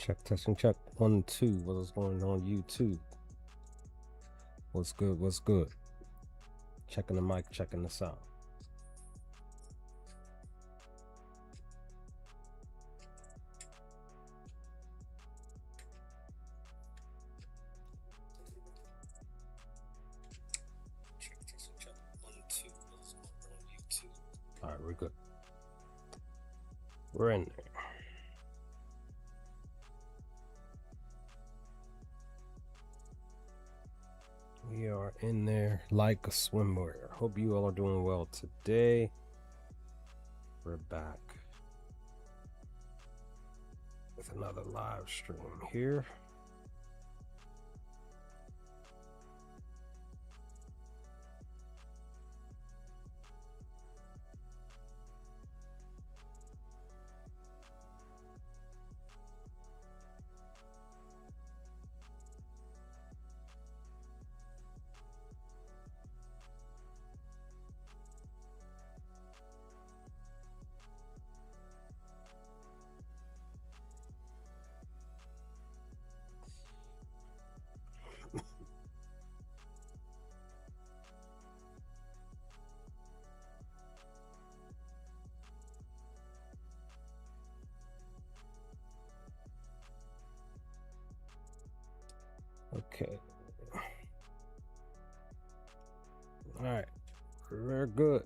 Check, testing, check. 1, 2. What is going on YouTube? What's good? What's good? Checking the mic, checking the sound. Check, testing, check. 1, 2. What is going on YouTube? All right, we're good. We're in there. We are in there like a swimwear. Hope you all are doing well today. We're back with another live stream here. Okay. All right. We're good.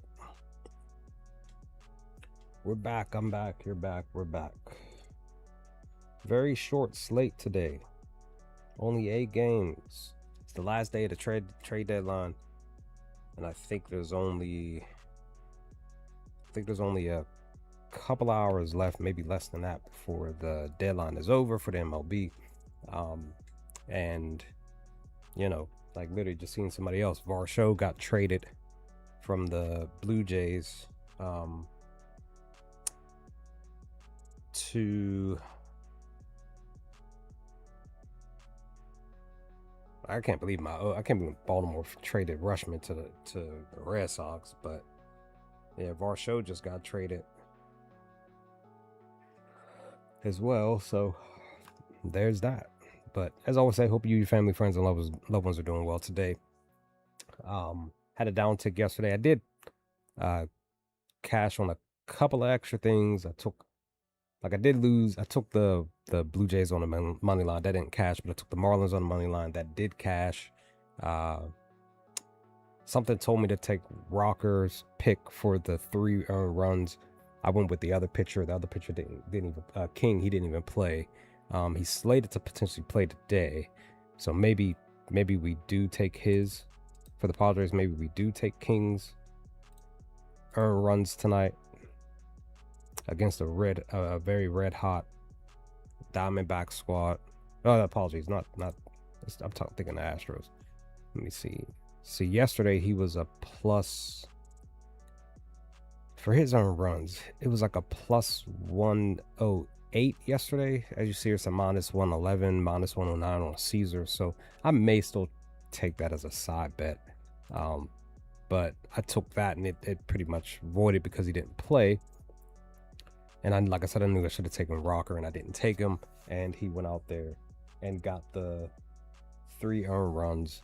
We're back. I'm back. You're back. We're back. Very short slate today. Only 8 games. It's the last day of the trade deadline, and I think there's only a couple hours left, maybe less than that, before the deadline is over for the MLB. And you know, like literally just seeing somebody else. Varsho got traded from the Blue Jays to I can't believe Baltimore traded Rushman to the Red Sox, but yeah, Varsho just got traded as well. So there's that. But as I always say, hope you, your family, friends, and loved ones are doing well today. Had a downtick yesterday. I did cash on a couple of extra things. I took the Blue Jays on the money line. That didn't cash, but I took the Marlins on the money line. That did cash. Something told me to take Rocker's pick for the 3 earned runs. I went with the other pitcher. The other pitcher didn't even King. He didn't even play. He's slated to potentially play today, so maybe we do take his for the Padres. Maybe we do take King's earned runs tonight against a very red hot Diamondback squad. Oh, apologies, not. I'm thinking the Astros. Let me see. See, yesterday he was a plus for his earned runs. It was like a plus 108 yesterday. As you see, it's a minus 111, minus 109 on a Caesar. So I may still take that as a side bet. But I took that and it pretty much voided because he didn't play. And like I said, I knew I should have taken Rocker, and I didn't take him. And he went out there and got the 3 earned runs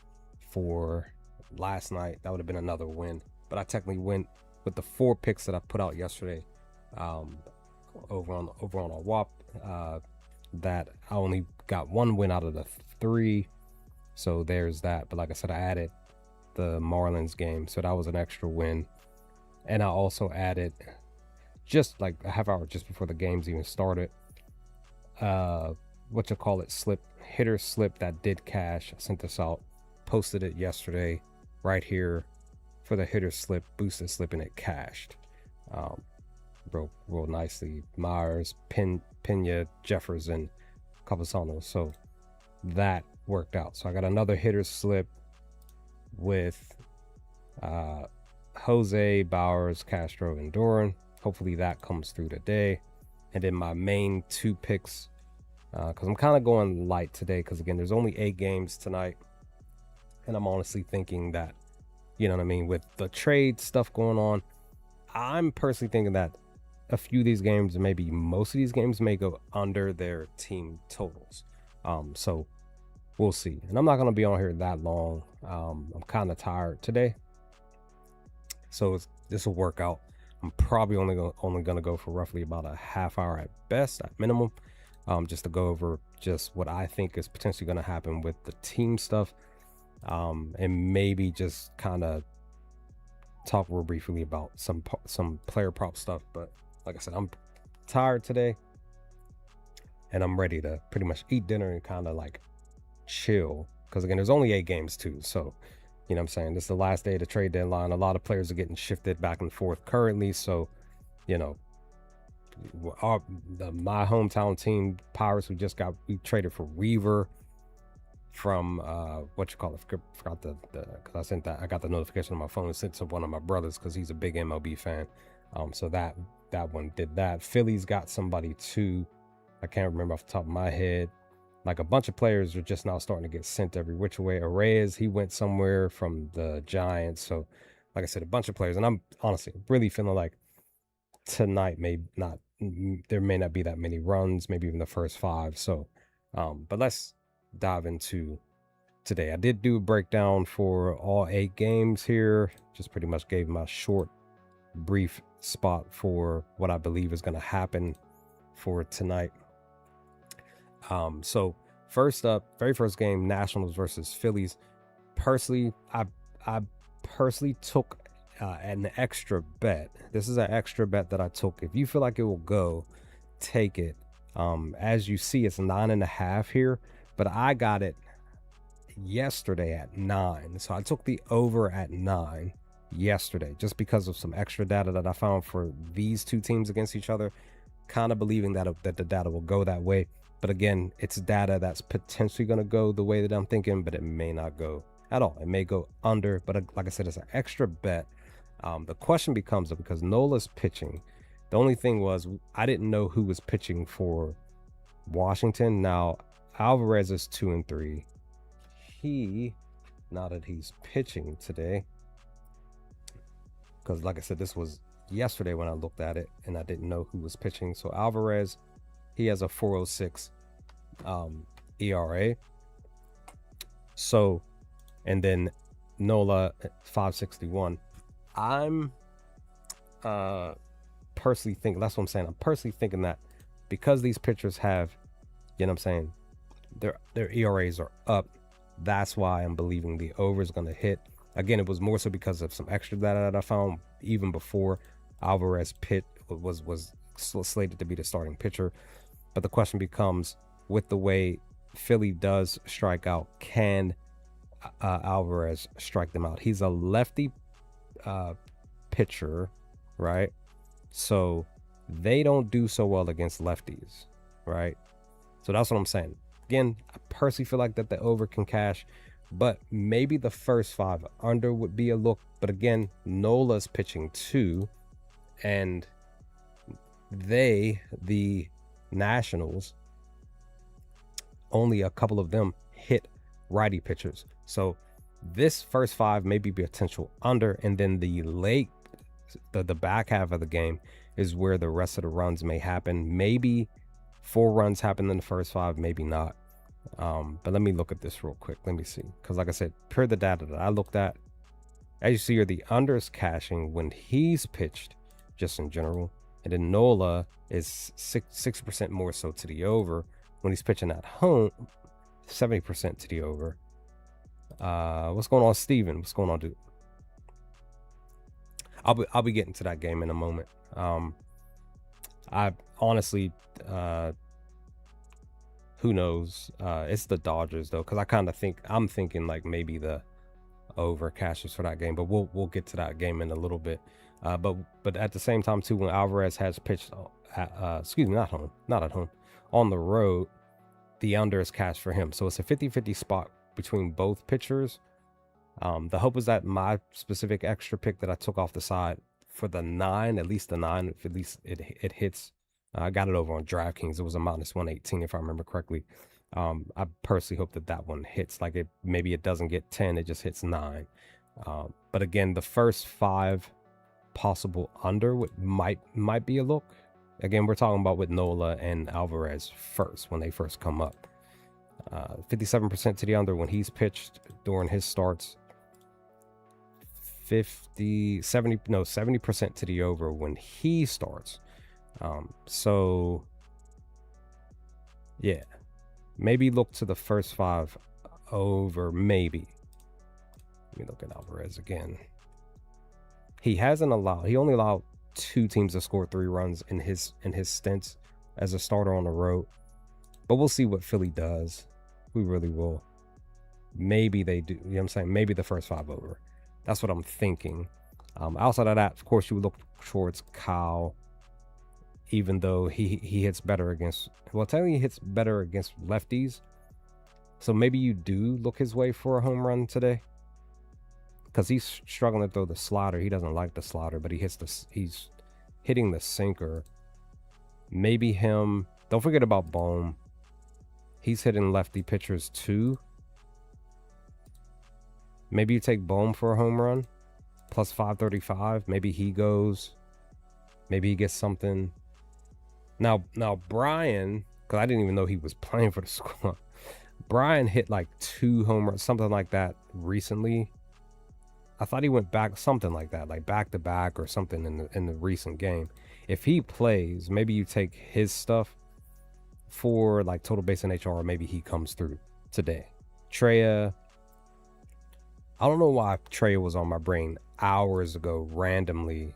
for last night. That would have been another win. But I technically went with the 4 picks that I put out yesterday over on our WAP. That I only got 1 win out of the 3. So there's that. But like I said, I added the Marlins game, so that was an extra win. And I also added, just like a half hour just before the games even started, hitter slip that did cash. I sent this out, posted it yesterday right here for the hitter slip, boosted slip, and it cashed real nicely. Myers, Pena, Jefferson, Campusano. So that worked out. So I got another hitter slip with Jose, Bowers, Castro, and Doran. Hopefully that comes through today. And then my main 2 picks, because I'm kind of going light today, because again, there's only 8 games tonight. And I'm honestly thinking that, you know what I mean, with the trade stuff going on, I'm personally thinking that a few of these games, maybe most of these games may go under their team totals. So we'll see. And I'm not going to be on here that long. I'm kind of tired today, so this will work out. I'm probably only going to go for roughly about a half hour at best, at minimum, just to go over just what I think is potentially going to happen with the team stuff, and maybe just kind of talk real briefly about some player prop stuff. But like I said, I'm tired today, and I'm ready to pretty much eat dinner and kind of like chill, because again, there's only 8 games too, so you know what I'm saying, this is the last day of the trade deadline. A lot of players are getting shifted back and forth currently, so you know, my hometown team Pirates, we traded for Weaver from what you call it, forgot the because I got the notification on my phone, sent to one of my brothers because he's a big MLB fan. So that one did that. Phillies got somebody too, I can't remember off the top of my head. Like a bunch of players are just now starting to get sent every which way. Arraez, he went somewhere from the Giants. So like I said, a bunch of players, and I'm honestly really feeling like tonight there may not be that many runs, maybe even the first 5. So but let's dive into today. I did do a breakdown for all 8 games here, just pretty much gave my short brief spot for what I believe is going to happen for tonight. So first up, very first game, Nationals versus Phillies. Personally, I personally took an extra bet. This is an extra bet that I took. If you feel like it will go, take it. As you see, it's 9.5 here, but I got it yesterday at 9. So I took the over at 9 yesterday, just because of some extra data that I found for these two teams against each other, kind of believing that the data will go that way. But again, it's data that's potentially going to go the way that I'm thinking, but it may not go at all. It may go under, but like I said, it's an extra bet. The question becomes, because Nola's pitching, the only thing was I didn't know who was pitching for Washington. Now Alvarez is 2-3. Now that he's pitching today, because like I said, this was yesterday when I looked at it and I didn't know who was pitching. So Alvarez, he has a 4.06 ERA. So, and then Nola 5.61. I'm personally thinking, that's what I'm saying, I'm personally thinking that because these pitchers have, you know what I'm saying, their ERAs are up, that's why I'm believing the over is going to hit. Again, it was more so because of some extra data that I found even before Alvarez was slated to be the starting pitcher. But the question becomes, with the way Philly does strike out, can Alvarez strike them out? He's a lefty pitcher, right? So they don't do so well against lefties, right? So that's what I'm saying. Again, I personally feel like that the over can cash, but maybe the first 5 under would be a look. But again, Nola's pitching too, and the Nationals, only a couple of them hit righty pitchers. So this first 5 may be potential under, and then the back half of the game is where the rest of the runs may happen. Maybe 4 runs happen in the first 5, maybe not. But let me look at this real quick. Let me see, because like I said, per the data that I looked at, as you see here, the under is cashing when he's pitched, just in general. And then Nola is 6% more so to the over when he's pitching at home, 70% to the over. What's going on, Steven? What's going on, dude? I'll be getting to that game in a moment. I honestly, who knows? It's the Dodgers though, because I'm thinking like maybe the over cashes for that game, but we'll get to that game in a little bit. But at the same time too, when Alvarez has pitched, not at home, on the road, the under is cash for him. So it's a 50-50 spot between both pitchers. The hope is that my specific extra pick that I took off the side for the 9, at least it hits. I got it over on DraftKings. It was a -118 if I remember correctly. I personally hope that one hits. Like maybe it doesn't get 10, it just hits 9. But again, the first 5 possible under might be a look. Again, we're talking about with Nola and Alvarez first, when they first come up. 57% to the under when he's pitched during his starts. 70% to the over when he starts. So yeah, maybe look to the first 5 over, maybe. Let me look at Alvarez again. He only allowed 2 teams to score 3 runs in his stints as a starter on the road. But we'll see what Philly does. We really will. Maybe they do. You know what I'm saying? Maybe the first 5 over. That's what I'm thinking. Outside of that, of course, you would look towards Kyle, even though he hits better against, well, technically he hits better against lefties. So maybe you do look his way for a home run today, because he's struggling to throw the slider. He doesn't like the slider, but he's hitting the sinker. Maybe him. Don't forget about Bohm. He's hitting lefty pitchers too. Maybe you take Bohm for a home run, plus 535. Maybe he goes. Maybe he gets something. Now Brian, because I didn't even know he was playing for the squad. Brian hit like 2 home runs, something like that recently. I thought he went back, something like that, like back to back or something in the recent game. If he plays, maybe you take his stuff for like total base and HR, or maybe he comes through today. Treya, I don't know why Treya was on my brain hours ago randomly.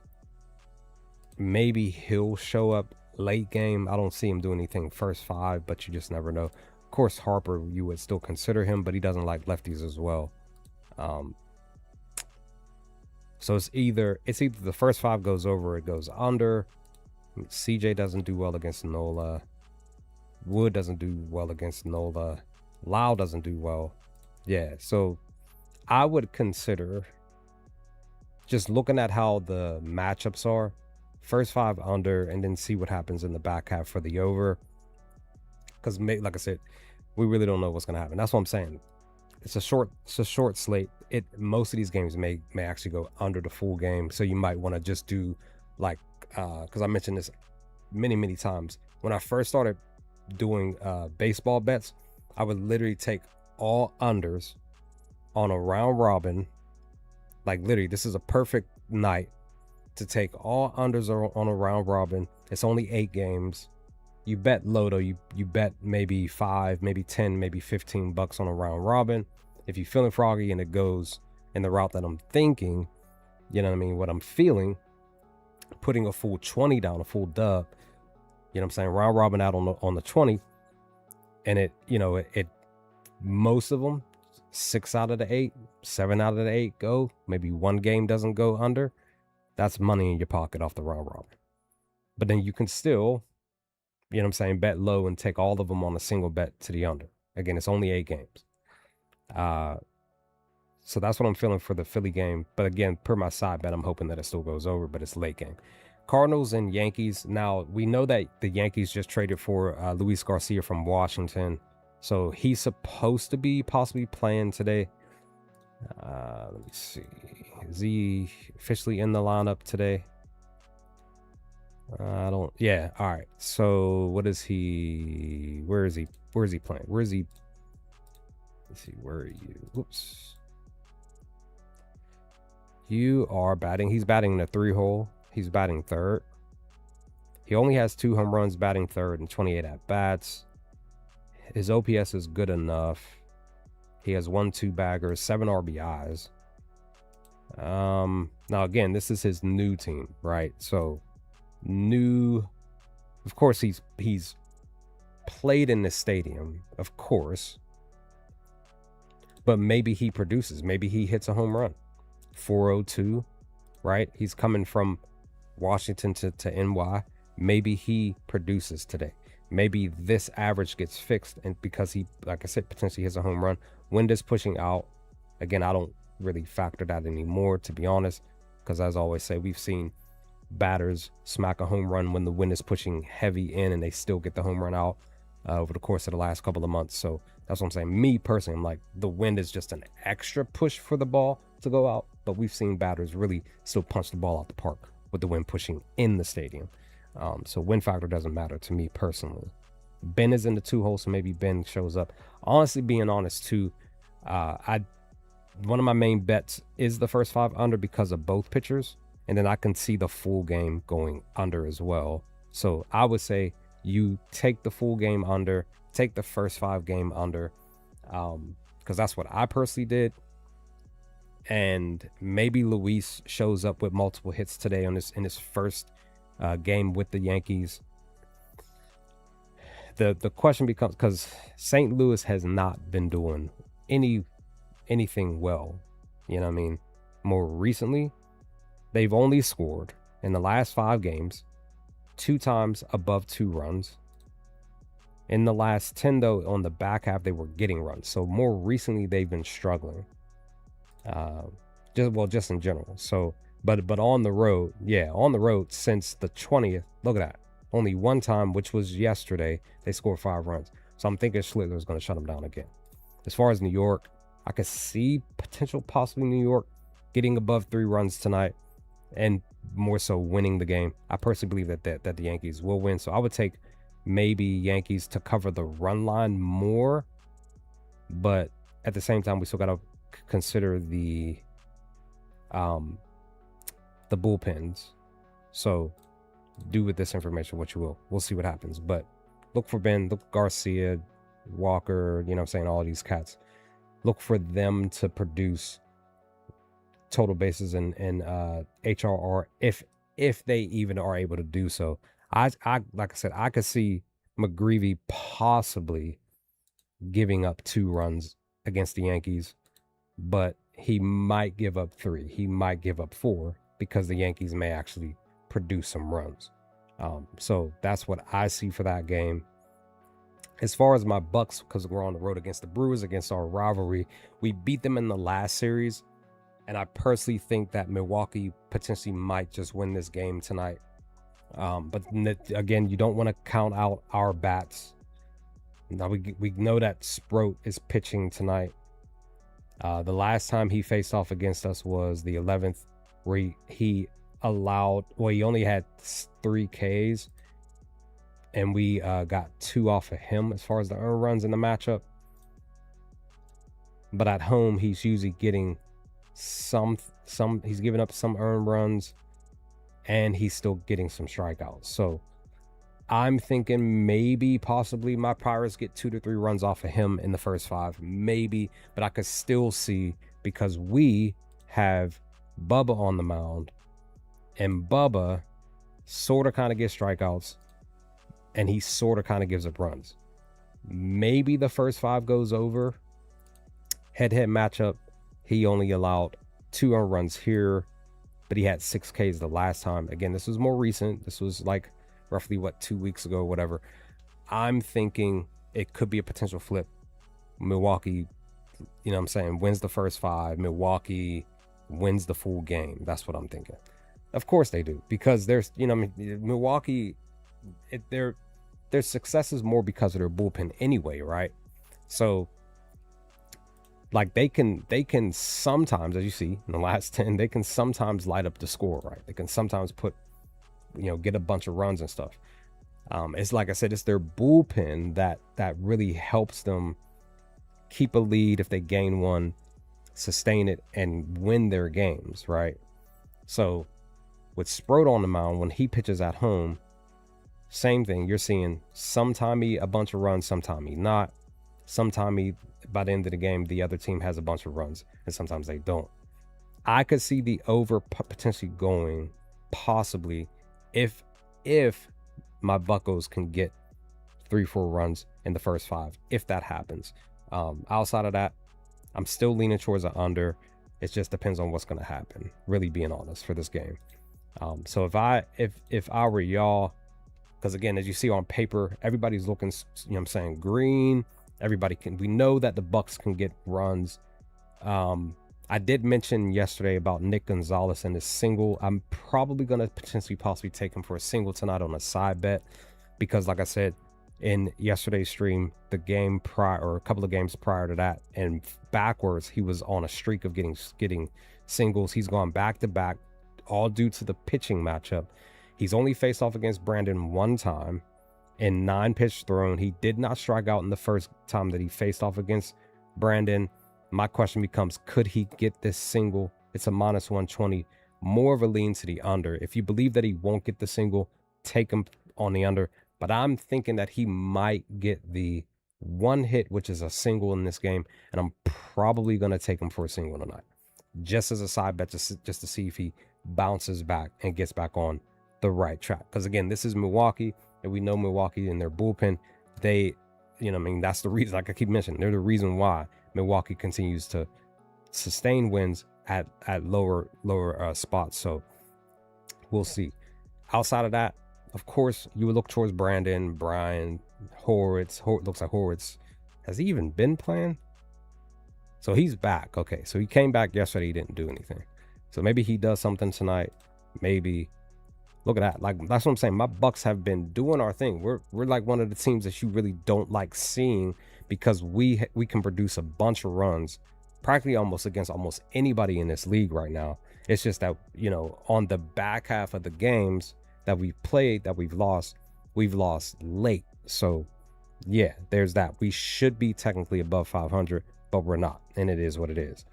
Maybe he'll show up late game. I don't see him do anything first 5, but you just never know. Of course, Harper, you would still consider him, but he doesn't like lefties as well. So it's either the first 5 goes over or it goes under. CJ doesn't do well against Nola. Wood doesn't do well against Nola. Lau doesn't do well. Yeah, so I would consider just looking at how the matchups are. First 5 under, and then see what happens in the back half for the over. Because, like I said, we really don't know what's going to happen. That's what I'm saying. It's a short slate. Most of these games may actually go under the full game. So you might want to just do like, because I mentioned this many times. When I first started doing baseball bets, I would literally take all unders on a round robin. Like literally, this is a perfect night to take all unders on a round robin. It's only 8 games. You bet low though. You bet maybe 5, maybe 10, maybe $15 on a round robin. If you're feeling froggy and it goes in the route that I'm thinking, you know what I mean, what I'm feeling, putting a full 20 down, a full dub, you know what I'm saying, round robin out on the 20, and it, you know, it most of them, 6 out of the 8, 7 out of the 8 go. Maybe 1 game doesn't go under. That's money in your pocket off the round robin. But then you can still, you know what I'm saying, bet low and take all of them on a single bet to the under. Again, it's only 8 games. So that's what I'm feeling for the Philly game. But again, per my side bet, I'm hoping that it still goes over, but it's late game. Cardinals and Yankees. Now, we know that the Yankees just traded for Luis Garcia from Washington. So he's supposed to be possibly playing today. Let me see. Is he officially in the lineup today? Yeah, all right. So what is he? Where is he playing? Where is he? Let's see, where are you? Oops. You are batting. He's batting in the 3-hole. He's batting third. He only has 2 home runs, batting third, and 28 at-bats. His OPS is good enough. He has 1-2 baggers, 7 RBIs. Now, again, this is his new team, right? So, of course, he's played in this stadium, of course. But maybe he produces. Maybe he hits a home run. 402, right? He's coming from Washington to NY. Maybe he produces today. Maybe this average gets fixed, and because he, like I said, potentially hits a home run. Wind is pushing out. Again, I don't really factor that anymore, to be honest, because as I always say, we've seen batters smack a home run when the wind is pushing heavy in and they still get the home run out over the course of the last couple of months. So that's what I'm saying. Me personally, I'm like, the wind is just an extra push for the ball to go out, but we've seen batters really still punch the ball out the park with the wind pushing in the stadium. So win factor doesn't matter to me personally. Ben is in the 2 hole, so maybe Ben shows up. Honestly, being honest too, one of my main bets is the first 5 under because of both pitchers, and then I can see the full game going under as well. So I would say you take the full game under, take the first 5 game under, because that's what I personally did. And maybe Luis shows up with multiple hits today in his first game with the Yankees. The question becomes, because St. Louis has not been doing anything well, you know what I mean? More recently, they've only scored in the last 5 games 2 times above 2 runs. In the last 10, though, on the back half, they were getting runs. So more recently, they've been struggling. Just in general. So, but on the road, on the road since the 20th, look at that. Only 1 time, which was yesterday, they scored 5 runs. So I'm thinking Schlittler is going to shut them down again. As far as New York, I could see potential possibly New York getting above 3 runs tonight and more so winning the game. I personally believe that the Yankees will win. So I would take maybe Yankees to cover the run line more. But at the same time, we still got to consider the bullpens. So do with this information what you will. We'll see what happens. But look for Ben, look Garcia, Walker, you know what I'm saying, all these cats. Look for them to produce total bases and HRR if they even are able to do so. I like I said, I could see McGreevy possibly giving up 2 runs against the Yankees, but he might give up 3. He might give up 4 because the Yankees may actually produce some runs. So that's what I see for that game. As far as my Bucks, because we're on the road against the Brewers, against our rivalry, we beat them in the last series, and I personally think that Milwaukee potentially might just win this game tonight. But again, you don't want to count out our bats. Now we know that Sproat is pitching tonight. The last time he faced off against us was the 11th, where he only had 3 Ks, and we got 2 off of him as far as the earned runs in the matchup. But at home, he's usually getting he's giving up some earned runs, and he's still getting some strikeouts. So I'm thinking maybe possibly my Pirates get 2 to 3 runs off of him in the first 5, maybe, but I could still see, because we have Bubba on the mound, and Bubba sort of kind of gets strikeouts, and he sort of kind of gives up runs. Maybe the first 5 goes over. Head-to-head matchup, he only allowed 2 earned runs here, but he had 6 Ks the last time. Again, this was more recent. This was like roughly 2 weeks ago, whatever. I'm thinking it could be a potential flip. Milwaukee, you know what I'm saying, wins the first 5. Milwaukee wins the full game. That's what I'm thinking. Of course they do, because there's, you know, Milwaukee, their success is more because of their bullpen anyway, right? So like they can sometimes, as you see in the last 10, they can sometimes light up the score, right? They can sometimes get a bunch of runs and stuff. It's like I said, it's their bullpen that really helps them keep a lead if they gain one, sustain it, and win their games, right? So with Sproat on the mound, when he pitches at home, same thing. You're seeing sometime he a bunch of runs, sometime he not. Sometime he, by the end of the game, the other team has a bunch of runs, and sometimes they don't. I could see the over potentially going possibly if my Buccos can get 3-4 runs in the first 5, if that happens. Outside of that, I'm still leaning towards an under. It just depends on what's going to happen, really being honest, for this game. So if I were y'all, because again, as you see on paper, everybody's looking, you know what I'm saying, green. We know that the Bucks can get runs. I did mention yesterday about Nick Gonzalez and his single. I'm probably going to possibly take him for a single tonight on a side bet, because like I said in yesterday's stream, the game prior, or a couple of games prior to that and backwards, he was on a streak of getting singles. He's gone back to back, all due to the pitching matchup. He's only faced off against Brandon one time in 9 pitch thrown. He did not strike out in the first time that he faced off against Brandon. My question becomes, could he get this single? It's a minus 120, more of a lean to the under. If you believe that he won't get the single, take him on the under. But I'm thinking that he might get the one hit, which is a single in this game. And I'm probably going to take him for a single tonight, just as a side bet, just to see if he bounces back and gets back on the right track. Because again, this is Milwaukee, and we know Milwaukee in their bullpen, they, you know, I mean, that's the reason, like I keep mentioning, they're the reason why Milwaukee continues to sustain wins at lower spots. So we'll see. Outside of that, of course, you would look towards Brandon, Brian, Horwitz. Looks like Horwitz, has he even been playing? So he's back. Okay, so he came back yesterday. He didn't do anything. So maybe he does something tonight. Maybe. Look at that. Like, that's what I'm saying. My Bucks have been doing our thing. We're like one of the teams that you really don't like seeing, because we can produce a bunch of runs practically against almost anybody in this league right now. It's just that, you know, on the back half of the games that we've played, that we've lost late. So yeah, there's that. We should be technically above 500, but we're not, and it is what it is.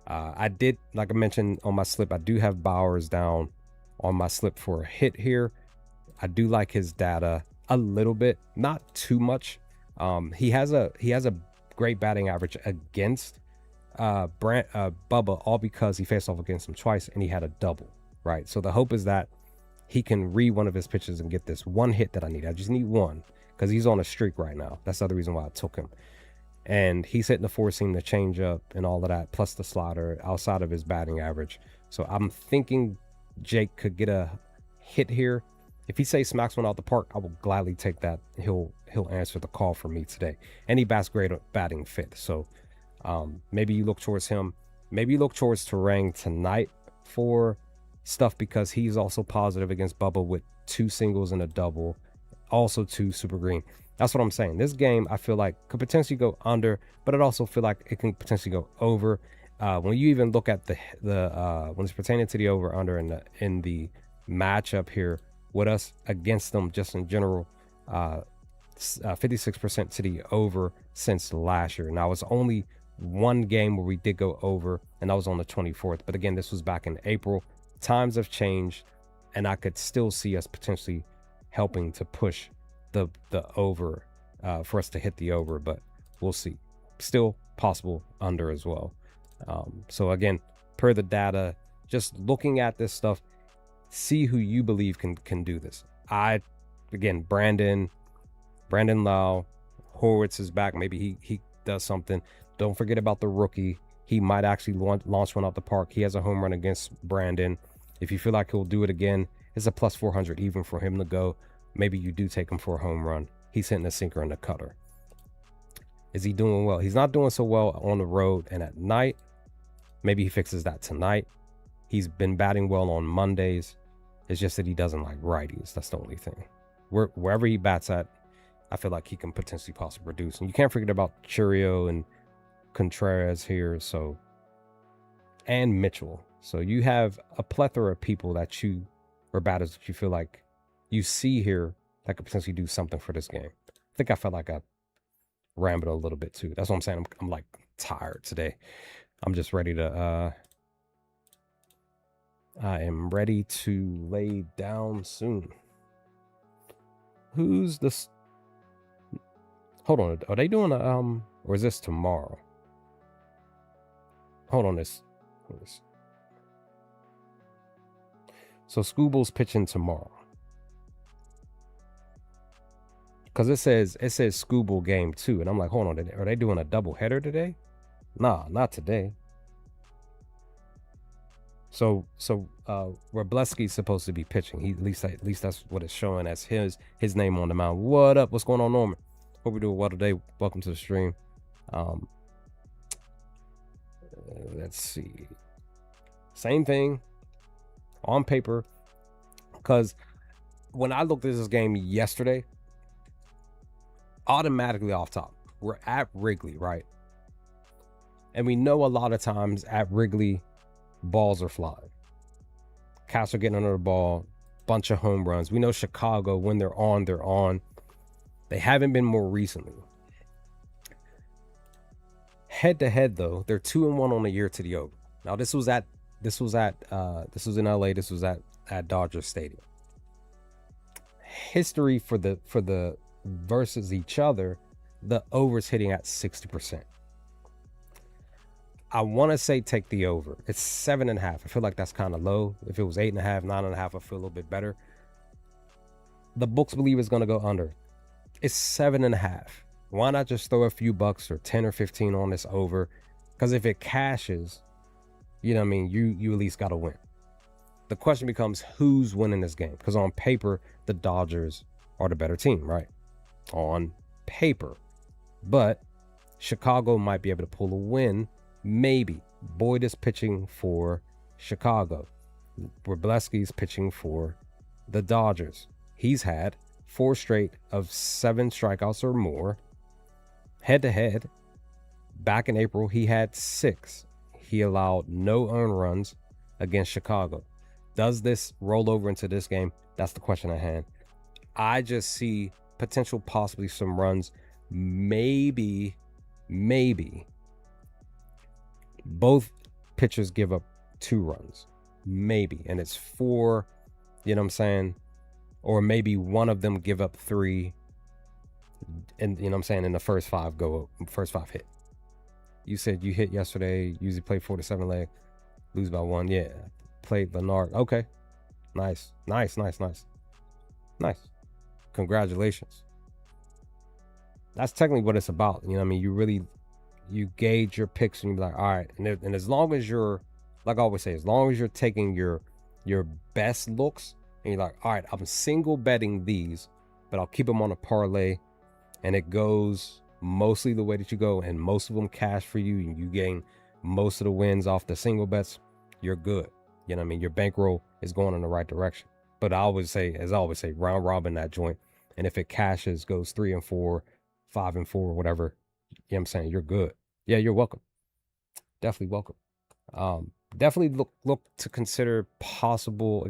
I did, like I mentioned on my slip, I do have Bowers down on my slip for a hit here. I do like his data a little bit, not too much. He has a great batting average against Bubba, all because he faced off against him twice and he had a double, right? So the hope is that he can read one of his pitches and get this one hit that I need. I just need one, because he's on a streak right now. That's the other reason why I took him. And he's hitting the 4-seam, the changeup, and all of that, plus the slider outside of his batting average. So I'm thinking Jake could get a hit here. If he say smacks one out the park, I will gladly take that. He'll answer the call for me today. And he bats great at batting fifth. So maybe you look towards him. Maybe you look towards Terang tonight for stuff, because he's also positive against Bubba with 2 singles and a double, also 2 super green. That's what I'm saying. This game, I feel like, could potentially go under, but it also feel like it can potentially go over. When you even look at the when it's pertaining to the over under in the matchup here with us against them, just in general, 56% to the over since last year. Now, it's only one game where we did go over, and that was on the 24th. But again, this was back in April. Times have changed, and I could still see us potentially helping to push the over, for us to hit the over, but we'll see. Still possible under as well. So again, per the data, just looking at this stuff, see who you believe can do this. Again, Brandon Lau, Horwitz is back. Maybe he does something. Don't forget about the rookie. He might actually launch one out the park. He has a home run against Brandon. If you feel like he'll do it again, it's a plus 400 even for him to go. Maybe you do take him for a home run. He's hitting a sinker and a cutter. Is he doing well? He's not doing so well on the road and at night. Maybe he fixes that tonight. He's been batting well on Mondays. It's just that he doesn't like righties. That's the only thing. Wherever he bats at, I feel like he can potentially possibly produce. And you can't forget about Churio and Contreras here, so, and Mitchell. So you have a plethora of people or batters that you feel like you see here that could potentially do something for this game. I think I felt like I rambled a little bit too. That's what I'm saying. I'm like tired today. I'm just ready to I am ready to lay down soon. Who's this? Hold on. Are they doing or is this tomorrow? Hold on this. So Scooble's pitching tomorrow. Because it says Scooble game 2, and I'm like, hold on, are they doing a double header today? Nah, not today. So Wrobleski's supposed to be pitching. At least that's what it's showing as his name on the mound. What up? What's going on, Norman? Hope we're doing well today. Welcome to the stream. Let's see. Same thing on paper, because when I looked at this game yesterday, automatically off top, we're at Wrigley, right? And we know a lot of times at Wrigley, balls are flying. Cats are getting under the ball. bunch of home runs. We know Chicago, when they're on, they're on. They haven't been more recently. Head to head though, they're 2-1 on the year to the over. Now this was in LA, this was at Dodger Stadium. History for the versus each other, the over's hitting at 60%. I want to say take the over. It's 7.5. I feel like that's kind of low. If it was 8.5, 9.5, I feel a little bit better. The books believe it's going to go under. It's 7.5. Why not just throw a few bucks or 10 or 15 on this over? Because if it cashes, you know what I mean, you at least got to win. The question becomes, who's winning this game? Because on paper, the Dodgers are the better team, right? On paper. But Chicago might be able to pull a win. Maybe. Boyd is pitching for Chicago. Wroblewski's pitching for the Dodgers. He's had 4 straight of 7 strikeouts or more. Head to head, back in April, he had 6. He allowed no earned runs against Chicago. Does this roll over into this game? That's the question at hand. I just see potential, possibly some runs. Maybe both pitchers give up 2 runs. Maybe. And it's 4, you know what I'm saying? Or maybe one of them give up 3. And you know what I'm saying? In the first 5 hit. You said you hit yesterday, usually play 4 to 7 leg, lose by 1. Yeah. Played Leonard. Okay. Nice. Congratulations. That's technically what it's about. You know what I mean? You gauge your picks and you be like, all right. And as long as you're, like I always say, as long as you're taking your best looks and you're like, all right, I'm single betting these, but I'll keep them on a parlay, and it goes mostly the way that you go, and most of them cash for you, and you gain most of the wins off the single bets, you're good. You know what I mean? Your bankroll is going in the right direction. But I always say, round robin that joint. And if it cashes, goes 3 and 4, 5 and 4, whatever, you know what I'm saying? You're good. Yeah, you're welcome. Definitely welcome. Definitely look to consider possible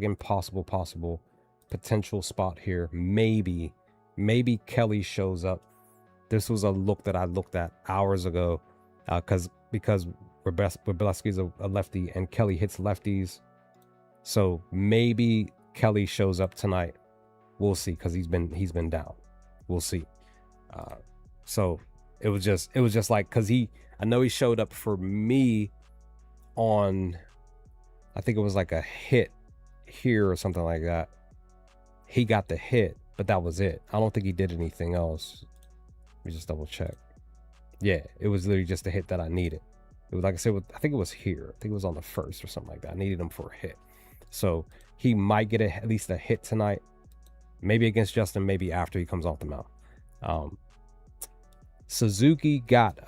potential spot here. Maybe Kelly shows up. This was a look that I looked at hours ago, because Wroblewski's a lefty and Kelly hits lefties. So maybe Kelly shows up tonight. We'll see, because he's been down. We'll see. So it was just like, because I know he showed up for me on, I think it was like a hit here or something like that. He got the hit, but that was it. I don't think he did anything else. Let me just double check. Yeah, it was literally just a hit that I needed. It was, like I said, I think it was here. I think it was on the first or something like that. I needed him for a hit. So he might get at least a hit tonight. Maybe against Justin, maybe after he comes off the mound. Suzuki got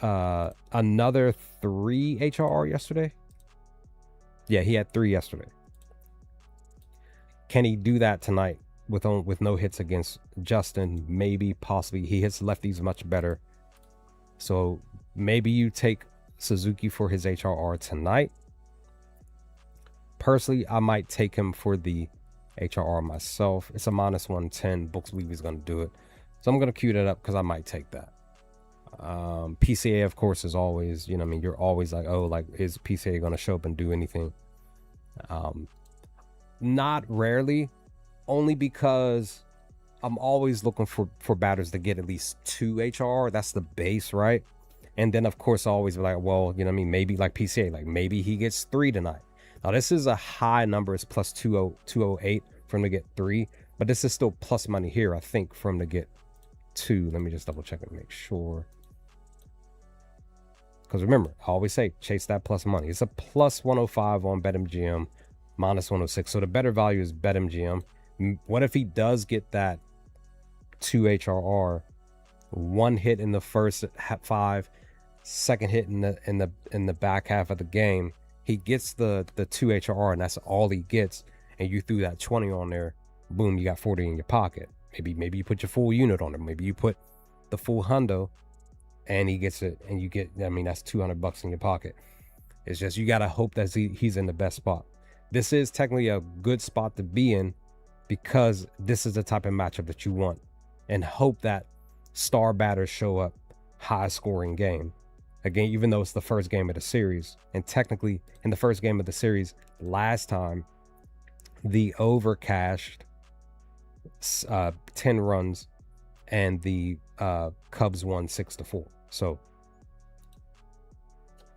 another 3 HRR yesterday. Yeah, he had 3 yesterday. Can he do that tonight with no hits against Justin? Maybe, possibly. He hits lefties much better. So maybe you take Suzuki for his HRR tonight. Personally, I might take him for the HRR myself. It's a -110. Books believe he's going to do it. So I'm going to cue that up because I might take that. PCA, of course, is always, you know what I mean? You're always like, oh, like, is PCA going to show up and do anything? Not rarely, only because I'm always looking for batters to get at least 2 HRR. That's the base, right? And then, of course, I always be like, well, you know what I mean? Maybe like PCA, like maybe he gets 3 tonight. Now, this is a high number. It's plus 208 for him to get 3. But this is still plus money here, I think, for him to get 2. Let me just double check and make sure. Because remember, I always say, chase that plus money. It's a plus 105 on BetMGM, minus 106. So the better value is BetMGM. What if he does get that 2 HRR, 1 hit in the first 5, second hit in the back half of the game? He gets the 2 HRR, and that's all he gets. And you threw that 20 on there, boom, you got 40 in your pocket. Maybe you put your full unit on it. Maybe you put the full hundo, and he gets it, and you get, I mean, that's $200 in your pocket. It's just, you got to hope that he's in the best spot. This is technically a good spot to be in because this is the type of matchup that you want, and hope that star batters show up, high scoring game. Again, even though it's the first game of the series, and technically in the first game of the series last time, the over cashed 10 runs and the Cubs won 6-4. So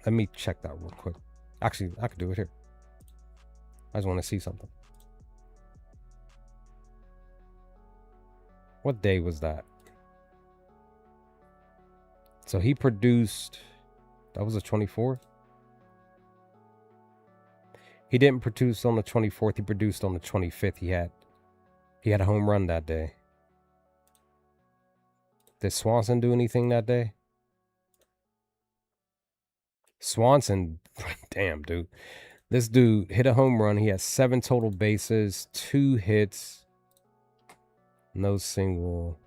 let me check that real quick. Actually, I could do it here. I just want to see something. What day was that? So he produced, that was the 24th. He didn't produce on the 24th. He produced on the 25th. He had a home run that day. Did Swanson do anything that day? Swanson, damn, dude. This dude hit a home run. He had 7 total bases, 2 hits, no single,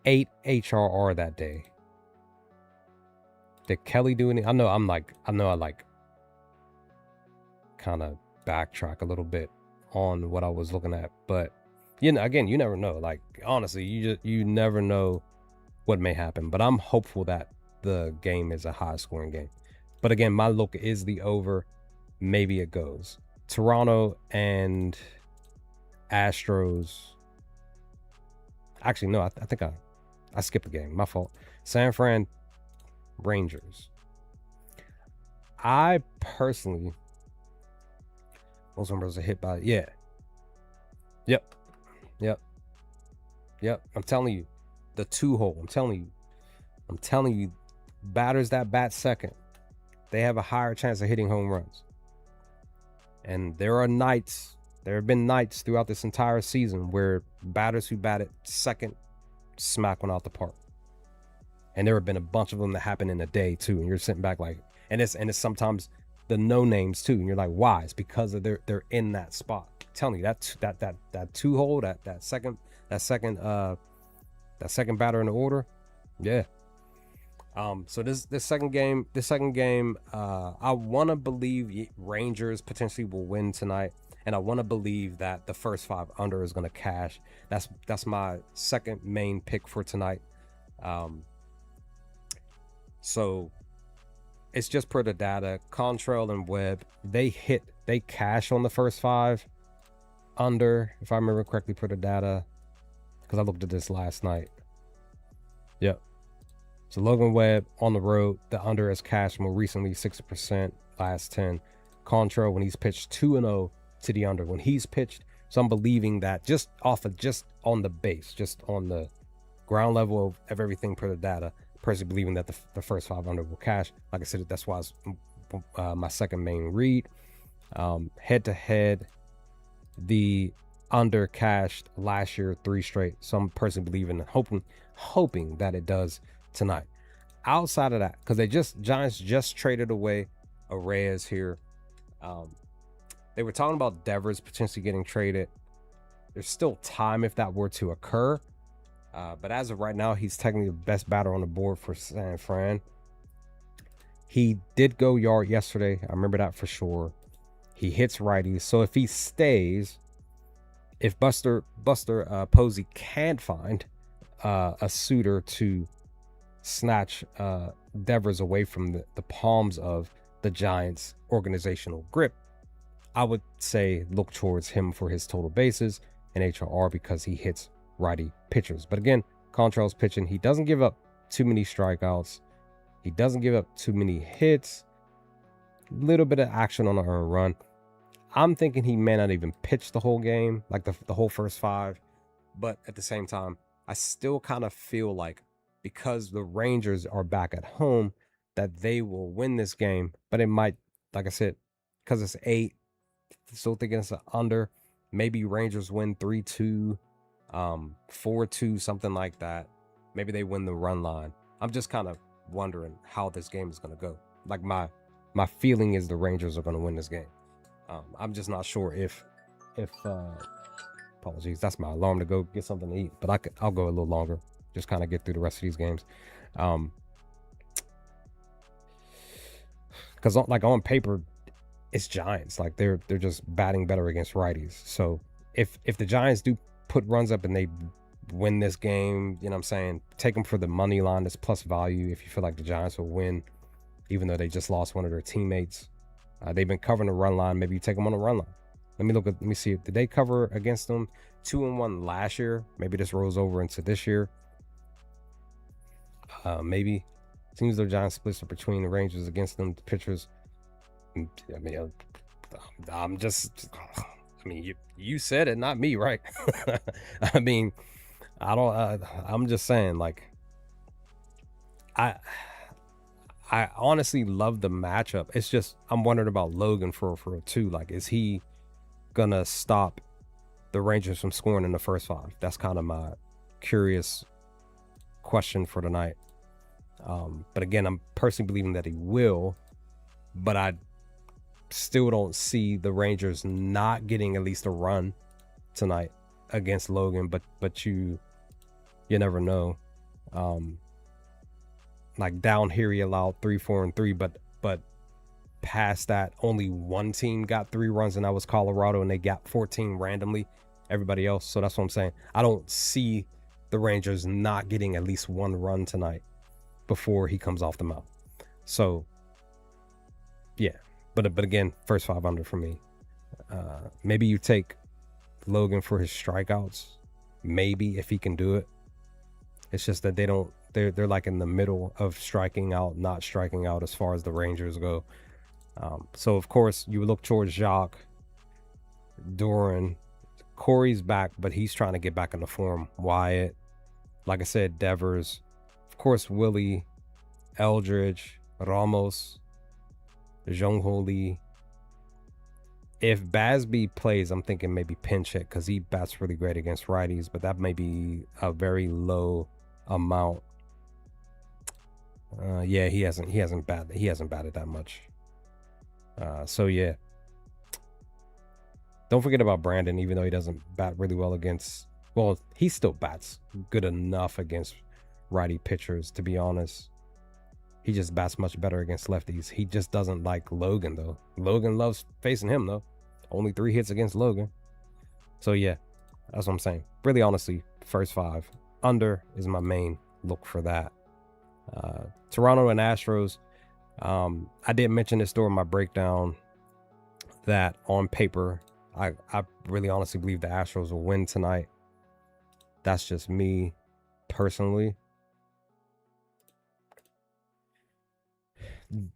8 HRR that day. Did Kelly do any? I know I kind of backtrack a little bit on what I was looking at, but again, you never know. Like, honestly, you never know what may happen, but I'm hopeful that the game is a high scoring game. But again, my look is the over. Maybe it goes. Toronto and Astros. Actually, no, I think I skipped a game. My fault. San Fran Rangers. I personally, those numbers are hit by, yeah. Yep. I'm telling you, the 2-hole. I'm telling you, batters that bat second, they have a higher chance of hitting home runs. And there have been nights throughout this entire season where batters who batted second smack one out the park. And there have been a bunch of them that happen in a day too. And you're sitting back like, and it's sometimes the no names too. And you're like, why? It's because of they're in that spot. I'm telling you, that 2-hole, that second batter in the order. Yeah. So this second game, I want to believe Rangers potentially will win tonight, and I want to believe that the first 5 under is going to cash. That's my second main pick for tonight. So it's just per the data. Contrail and Webb, they cash on the first 5 under, if I remember correctly, per the data, because I looked at this last night. Yep. So Logan Webb on the road, the under has cashed more recently, 60%, last 10. Contrail, when he's pitched 2-0 to the under, when he's pitched. So I'm believing that just on the base, just on the ground level of everything per the data, personally believing that the first 5 under will cash. Like I said, that's why it's my second main read. Head to head, the under cashed last year 3 straight. So I'm personally believing and hoping that it does tonight. Outside of that, because Giants just traded away a Reyes here. They were talking about Devers potentially getting traded. There's still time if that were to occur. But as of right now, he's technically the best batter on the board for San Fran. He did go yard yesterday. I remember that for sure. He hits righties. So if he stays, if Buster Posey can't find a suitor to snatch Devers away from the palms of the Giants' organizational grip, I would say look towards him for his total bases and HRR because he hits righty pitchers. But again, Contrail's pitching. He doesn't give up too many strikeouts. He doesn't give up too many hits. Little bit of action on the earned run. I'm thinking he may not even pitch the whole game, like the whole first 5. But at the same time, I still kind of feel like because the Rangers are back at home, that they will win this game. But it might, like I said, because it's 8, still thinking it's an under. Maybe Rangers win 3-2, 4-2, something like that. Maybe they win the run line. I'm just kind of wondering how this game is going to go. Like my feeling is the Rangers are going to win this game. I'm just not sure if apologies, that's my alarm to go get something to eat, but I'll go a little longer, just kind of get through the rest of these games. Because like on paper, it's Giants. Like they're just batting better against righties. So if the Giants do put runs up and they win this game, you know what I'm saying, take them for the money line. That's plus value if you feel like the Giants will win, even though they just lost one of their teammates. They've been covering the run line. Maybe you take them on the run line. Let me see. Did they cover against them 2-1 last year? Maybe this rolls over into this year. Maybe. Seems the Giants splits are between the Rangers against them. The pitchers. I mean, I'm just. I mean, you said it, not me, right? I mean, I don't. I'm just saying, like, I honestly love the matchup. It's just I'm wondering about Logan for too. Like, is he gonna stop the Rangers from scoring in the first 5? That's kind of my curious question for tonight. But again, I'm personally believing that he will, but I still don't see the Rangers not getting at least a run tonight against Logan. But you never know. Like down here, he allowed 3, 4, and 3, but past that, only one team got 3 runs, and that was Colorado, and they got 14 randomly. Everybody else. So that's what I'm saying. I don't see the Rangers not getting at least 1 run tonight before he comes off the mound. So yeah, but again, first 5 under for me. Maybe you take Logan for his strikeouts, maybe, if he can do it. It's just that they're like in the middle of striking out, not striking out as far as the Rangers go. So of course you would look towards Jacques, Doran. Corey's back, but he's trying to get back into form. Wyatt, like I said, Devers, of course, Willie, Eldridge, Ramos, Jung-Ho Lee. If Basby plays, I'm thinking maybe pinch hit because he bats really great against righties, but that may be a very low amount. Yeah, he hasn't batted that much. So yeah. Don't forget about Brandon, even though he doesn't bat really well against, well, he still bats good enough against righty pitchers, to be honest. He just bats much better against lefties. He just doesn't like Logan, though. Logan loves facing him, though. Only 3 hits against Logan. So yeah, that's what I'm saying. Really, honestly, first 5 under is my main look for that. Toronto and Astros. I did mention this during my breakdown that on paper, I really honestly believe the Astros will win tonight. That's just me personally.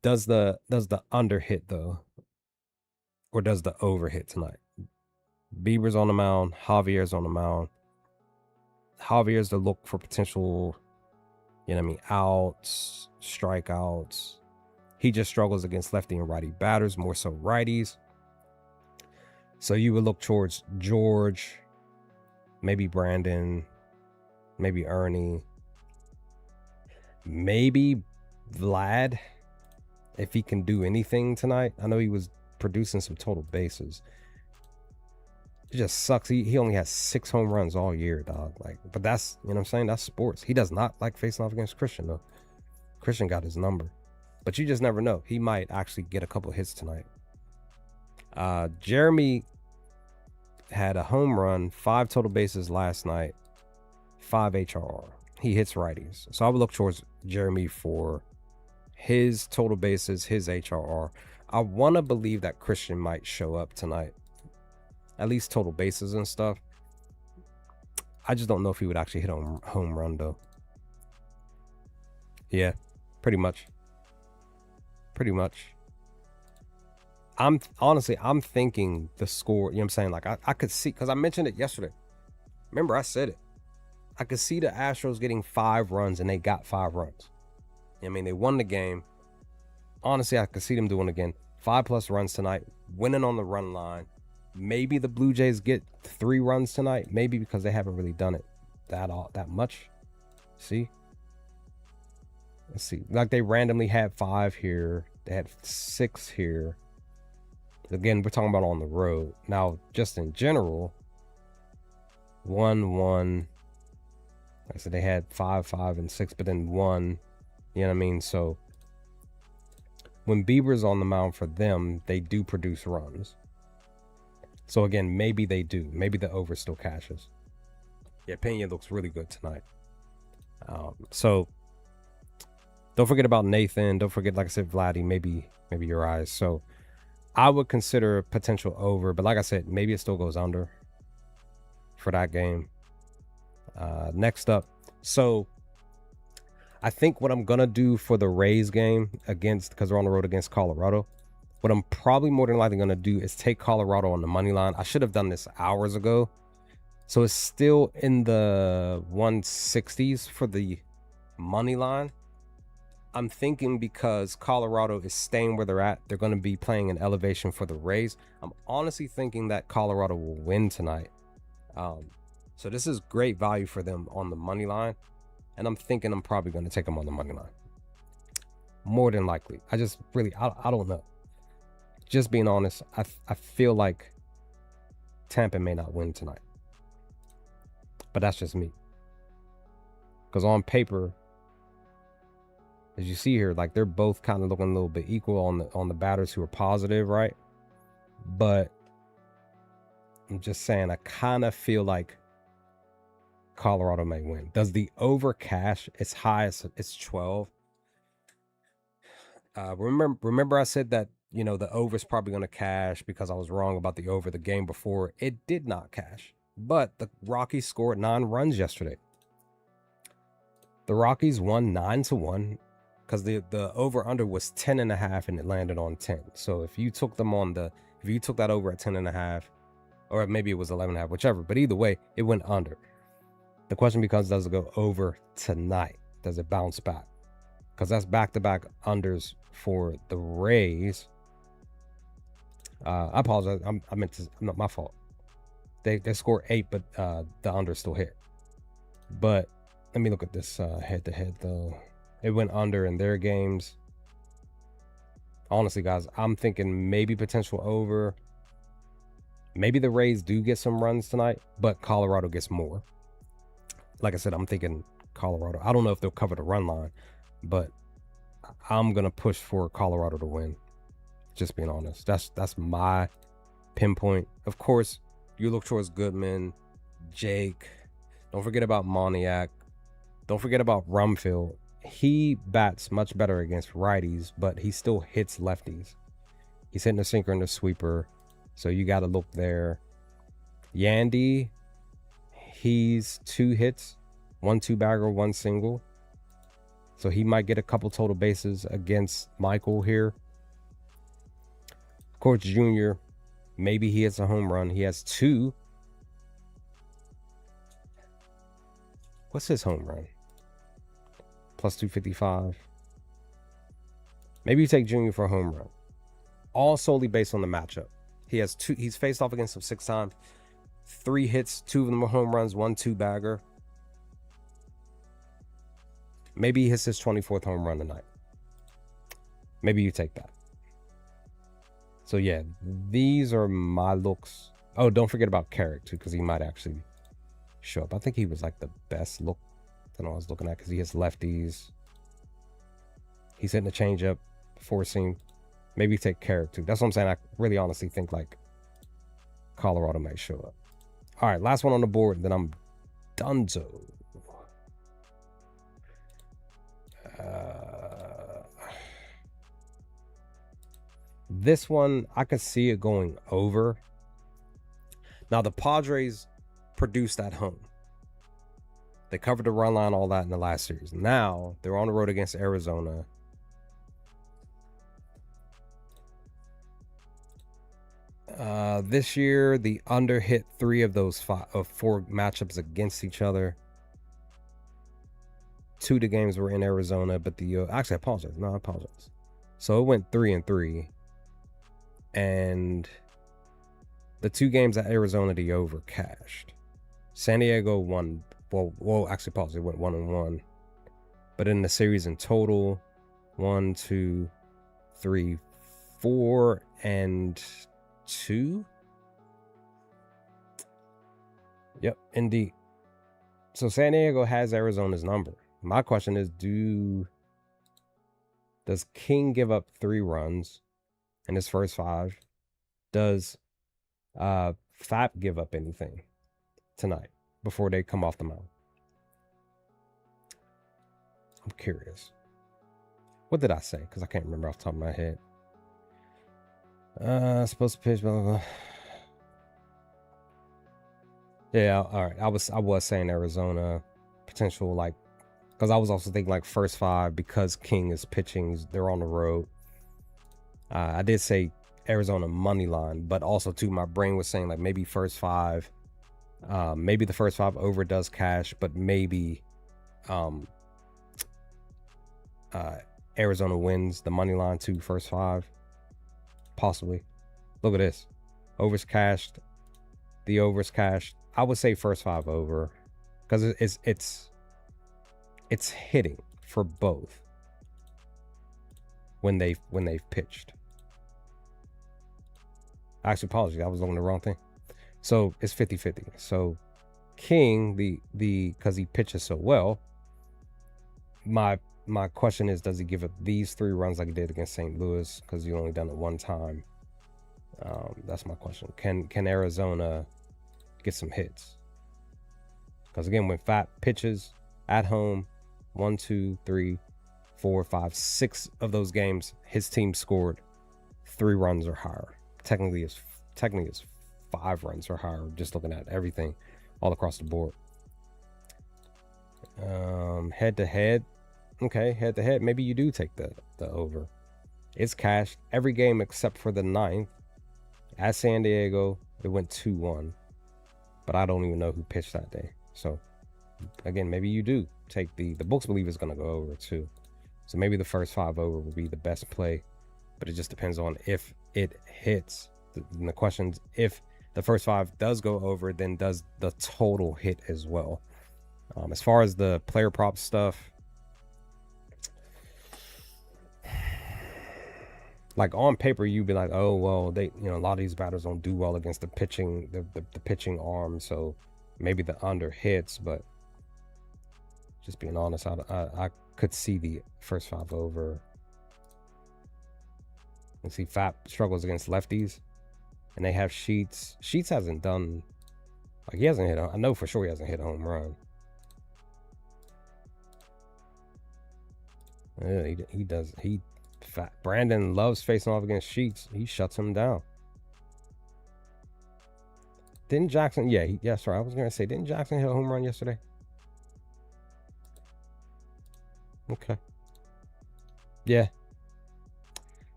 Does the under hit though? Or does the over hit tonight? Bieber's on the mound, Javier's on the mound. Javier's the look for potential, you know what I mean, outs, strikeouts. He just struggles against lefty and righty batters, more so righties. So you would look towards George, maybe Brandon, maybe Ernie, maybe Vlad, if he can do anything tonight. I know he was producing some total bases. It just sucks. He only has 6 home runs all year, dog. Like, but that's, you know what I'm saying? That's sports. He does not like facing off against Christian, though. Christian got his number. But you just never know. He might actually get a couple hits tonight. Jeremy had a home run, 5 total bases last night, 5 HRR. He hits righties. So I would look towards Jeremy for his total bases, his HRR. I want to believe that Christian might show up tonight. At least total bases and stuff. I just don't know if he would actually hit a home run, though. Yeah, pretty much. Pretty much. I'm thinking the score, you know what I'm saying? Like, I could see, because I mentioned it yesterday. Remember, I said it. I could see the Astros getting 5 runs, and they got 5 runs. I mean, they won the game. Honestly, I could see them doing it again. 5+ runs tonight, winning on the run line. Maybe the Blue Jays get 3 runs tonight. Maybe because they haven't really done it that much. See? Let's see. Like, they randomly had 5 here. They had 6 here. Again, we're talking about on the road. Now, just in general, 1-1. Like I said, they had 5, 5, and 6, but then 1. You know what I mean? So when Bieber's on the mound for them, they do produce runs. So again, maybe they do. Maybe the over still cashes. Yeah, Pena looks really good tonight. So don't forget about Nathan. Don't forget, like I said, Vladdy, maybe your eyes. So I would consider a potential over, but like I said, maybe it still goes under for that game. Next up, so I think what I'm gonna do for the Rays game because they're on the road against Colorado, what I'm probably more than likely gonna do is take Colorado on the money line. I should have done this hours ago. So it's still in the 160s for the money line. I'm thinking because Colorado is staying where they're at, they're going to be playing an elevation for the Rays. I'm honestly thinking that Colorado will win tonight. So this is great value for them on the money line. And I'm thinking I'm probably going to take them on the money line. More than likely. I just really, I don't know. Just being honest, I feel like Tampa may not win tonight. But that's just me. Because on paper, as you see here, like they're both kind of looking a little bit equal on the batters who are positive, right? But I'm just saying, I kind of feel like Colorado may win. Does the over cash? It's high as it's 12. Remember I said that, you know, the over is probably going to cash because I was wrong about the over the game before. It did not cash, but the Rockies scored 9 runs yesterday. The Rockies won 9-1 because the over under was 10.5 and it landed on 10. So if you took them on if you took that over at 10.5, or maybe it was 11.5, whichever, but either way, it went under. The question becomes, does it go over tonight? Does it bounce back? Because that's back-to-back unders for the Rays. I apologize. I meant to, not my fault. They scored 8, but the under still hit. But let me look at this head-to-head, though. It went under in their games. Honestly, guys, I'm thinking maybe potential over. Maybe the Rays do get some runs tonight, but Colorado gets more. Like I said, I'm thinking Colorado. I don't know if they'll cover the run line, but I'm going to push for Colorado to win. Just being honest. That's my pinpoint. Of course, you look towards Goodman, Jake. Don't forget about Moniak. Don't forget about Rumfield. He bats much better against righties, but he still hits lefties. He's hitting a sinker and a sweeper, so you got to look there. Yandy, he's 2 hits, 1 2-bagger, 1 single. So he might get a couple total bases against Michael here. Of course, Junior, maybe he hits a home run. He has 2. What's his home run? Plus 255. Maybe you take Junior for a home run. All solely based on the matchup. He has 2. He's faced off against him 6 times. 3 hits, 2 of them are home runs, 1 2-bagger. Maybe he hits his 24th home run tonight. Maybe you take that. So yeah, these are my looks. Oh, don't forget about Carrick too, because he might actually show up. I think he was like the best look that I was looking at because he hits lefties. He's hitting the changeup, 4-seam. Maybe take Carrick too. That's what I'm saying. I really honestly think like Colorado might show up. All right, last one on the board, then I'm donezo. This one, I could see it going over. Now, the Padres produced at home. They covered the run line, all that in the last series. Now, they're on the road against Arizona. This year, the under hit 3 of those 4 matchups against each other. 2 of the games were in Arizona, but actually, I apologize. No, I apologize. So it went 3-3. And the 2 games at Arizona, the over cashed. San Diego won. Well, actually, pause. It went 1-1. But in the series in total, 1, 2, 3, 4, and 2. Yep, indeed. So San Diego has Arizona's number. My question is, do Does King give up 3 runs in his first 5? Does Fap give up anything tonight before they come off the mound? I'm curious. What did I say? Because I can't remember off the top of my head. Supposed to pitch, blah, blah, blah. Yeah, all right. I was saying Arizona potential, like, because I was also thinking like first 5 because King is pitching. They're on the road. I did say Arizona money line, but also too, my brain was saying like maybe first 5. Maybe the first 5 over does cash, but maybe Arizona wins the money line too, first 5. Possibly. Look at this. Overs cashed. The overs cashed. I would say first 5 over. Because it's hitting for both when they've pitched. Actually, apologies, I was looking at the wrong thing. So it's 50-50. So King, the because he pitches so well, my question is, does he give up these 3 runs like he did against St. Louis? Because he only done it 1 time. That's my question. Can Arizona get some hits? Because again, when Fat pitches at home, 1, 2, 3, 4, 5, 6 of those games, his team scored 3 runs or higher. Technically, it's 5 runs or higher. Just looking at everything all across the board. Head to head. Okay, head to head. Maybe you do take the over. It's cashed every game except for the 9th at San Diego. It went 2-1, but I don't even know who pitched that day. So again, maybe you do take the books believe it's going to go over too. So maybe the first 5 over would be the best play, but it just depends on if it hits. The question's if the first 5 does go over, then does the total hit as well? As far as the player prop stuff, like on paper, you'd be like, oh, well, they, a lot of these batters don't do well against the pitching, the pitching arm. So maybe the under hits, but just being honest, I could see the first 5 over. And see, Fap struggles against lefties, and they have Sheets. Sheets hasn't done, like, he hasn't hit. I know for sure he hasn't hit a home run. Yeah, he does. Brandon loves facing off against Sheets. He shuts him down. Didn't Jackson? Yeah, sorry. I was gonna say, didn't Jackson hit a home run yesterday? Okay. Yeah.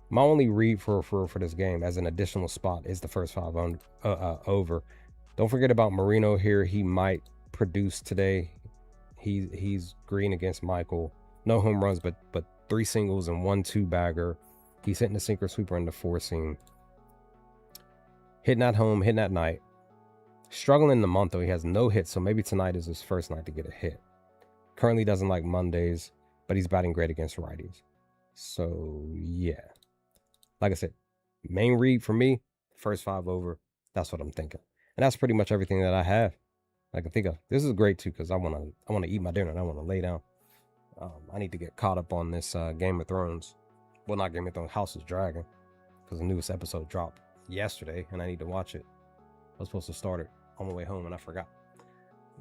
My only read for this game as an additional spot is the first 5 on over. Don't forget about Marino here. He might produce today. He's green against Michael. No home runs, but 3 singles and 1 2-bagger. He's hitting the sinker, sweeper, and the 4-seam. Hitting at home, hitting at night. Struggling in the month, though. He has no hits, so maybe tonight is his first night to get a hit. Currently doesn't like Mondays, but he's batting great against righties. So, yeah. Like I said, main read for me, first 5 over. That's what I'm thinking. And that's pretty much everything that I have. I can think of. This is great, too, because I want to eat my dinner and I want to lay down. I need to get caught up on this Game of Thrones. Well, not Game of Thrones, House of Dragon. Because the newest episode dropped yesterday and I need to watch it. I was supposed to start it on my way home and I forgot.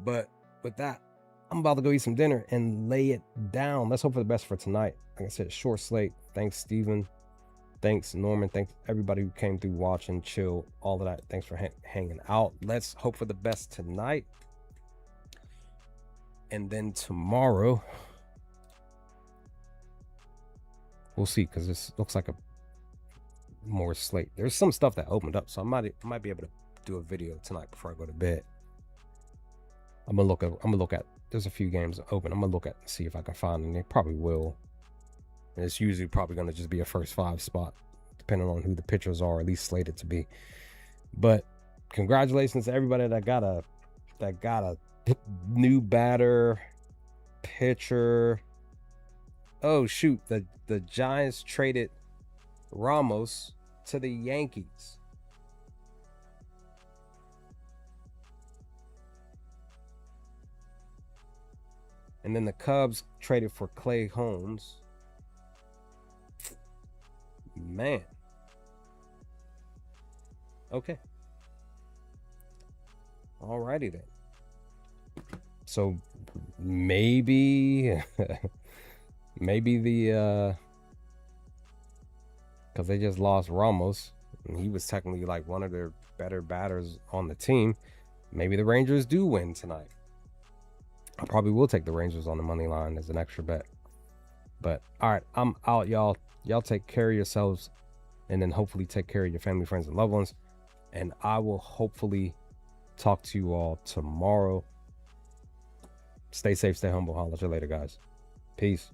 But with that, I'm about to go eat some dinner and lay it down. Let's hope for the best for tonight. Like I said, short slate. Thanks, Steven. Thanks, Norman. Thanks, everybody who came through, watching, chill, all of that. Thanks for hanging out. Let's hope for the best tonight. And then tomorrow, we'll see, because this looks like a more slate. There's some stuff that opened up, so I might be able to do a video tonight before I go to bed. I'm gonna look at. There's a few games open. I'm gonna look at and see if I can find them. They probably will. And it's usually probably gonna just be a first 5 spot, depending on who the pitchers are, at least slated to be. But congratulations to everybody that got a new batter, pitcher. Oh shoot, the Giants traded Ramos to the Yankees. And then the Cubs traded for Clay Holmes. Man. Okay. Alrighty then. So maybe maybe the because they just lost Ramos, and he was technically like one of their better batters on the team. Maybe the Rangers do win tonight. I probably will take the Rangers on the money line as an extra bet. But all right, I'm out, y'all. Y'all take care of yourselves, and then hopefully take care of your family, friends, and loved ones. And I will hopefully talk to you all tomorrow. Stay safe, stay humble. Holla at you later, guys. Peace.